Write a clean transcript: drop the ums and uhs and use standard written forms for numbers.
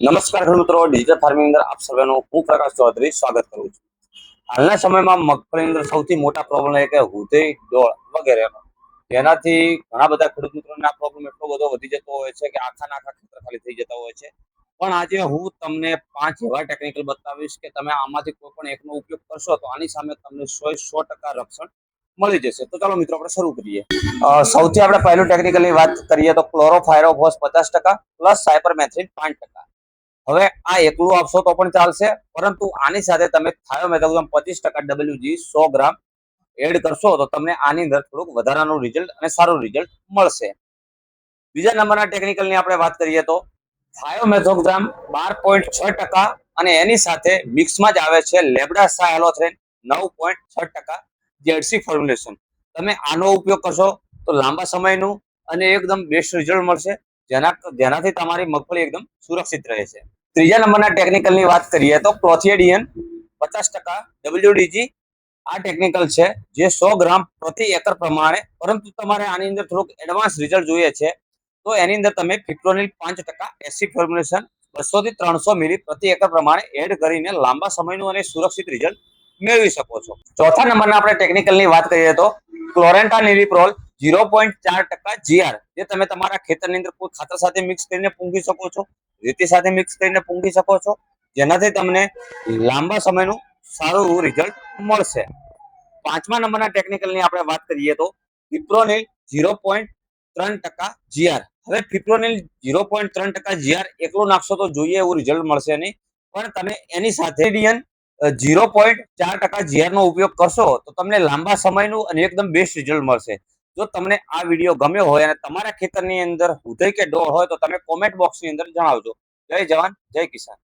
નમસ્કાર ખેડૂત મિત્રો, ડિજિટલ ફાર્મિંગ અંદર આપ સર્વેનું હું પ્રકાશ ચૌધરી સ્વાગત કરું છું. હાલના સમયમાં મગફળીની અંદર સૌથી મોટા પ્રોબ્લેમ એ કે હુધઈ, ડોળ વગેરેનો, જેનાથી ઘણા બધા ખેડૂત મિત્રોને આ પ્રોબ્લેમ એટલો બધો વધી જતો હોય છે કે આખા ખેતર ખાલી થઈ જતા હોય છે. પણ આજે હું તમને 5 એવા ટેકનિકલ બતાવીશ કે તમે આમાંથી કોઈ પણ એકનો ઉપયોગ કરશો તો આની સામે તમને 100% રક્ષણ મળી જશે. તો ચાલો મિત્રો આપણે શરૂ કરીએ. સૌથી આપણે પહેલું ટેકનિકલની વાત કરીએ તો ક્લોરોફાયરોફોસ 50% પ્લસ સાયપરમેથ્રિન 5%. હવે આ એકલું આપશો તો પણ ચાલશે, પરંતુ આની સાથે તમે થાયોમેથોક્સામ 25% WG 100 ગ્રામ એડ કરશો તો તમને આની અંદર થોડુંક વધારાનું રિઝલ્ટ અને સારું રિઝલ્ટ મળશે. બીજા નંબરના ટેકનિકલની આપણે વાત કરીએ તો થાયોમેથોક્સામ 12.6% અને એની સાથે મિક્સમાં જ આવે છે લેબડાસાયલોથ્રેન 9.6% જેડસી ફોર્મ્યુલેશન. તમે આનો ઉપયોગ કરશો તો લાંબા સમયનું અને એકદમ બેસ્ટ રિઝલ્ટ મળશે, જેનાથી તમારી મગફળી એકદમ સુરક્ષિત રહે છે. ત્રીજા નંબરના ટેકનિકલની વાત કરીએ તો ક્લોથિયડિયન 50% WDG. આ ટેકનિકલ છે જે 100 ગ્રામ પ્રતિ એકર પ્રમાણે, પરંતુ તમારે આની અંદર થોડુંક એડવાન્સ રિઝલ્ટ જોઈએ છે તો એની અંદર તમે ફિપ્રોનિલ 5% એસી ફોર્મ્યુલેશન 200 થી 300 મિલી પ્રતિ એકર પ્રમાણે એડ કરીને લાંબા સમયનું અને સુરક્ષિત રિઝલ્ટ મેળવી શકો છો. ચોથા નંબરના આપણે ટેકનિકલની વાત કરીએ તો ક્લોરેન્ટાનિલિપ્રોલ 0.4% GR, જે તમે તમારા ખેતરની અંદર કોઈ ખાતર સાથે મિક્સ કરીને પૂંખી શકો છો, રેતી સાથે મિક્સ કરીને પૂંખી શકો છો, જેનાથી તમને લાંબા સમયનું સારું રિઝલ્ટ મળશે. પાંચમા નંબરના ટેકનિકલની આપણે વાત કરીએ તો ફિપ્રોનિલ 0.3% GR. હવે ફિપ્રોનિલ 0.3% GR એકલું નાખશો તો જોઈએ એવું રિઝલ્ટ મળશે નહીં, પણ તમે એની સાથે 0.4% GR નો ઉપયોગ કરશો તો તમને લાંબા સમયનું અને એકદમ બેસ્ટ રિઝલ્ટ મળશે. જો તમને આ વિડીયો ગમ્યો હોય અને તમારા ખેતરની અંદર હુધઈ કે ડોળ હોય તો તમે કોમેન્ટ બોક્સની અંદર જણાવજો. જય જવાન, જય કિસાન.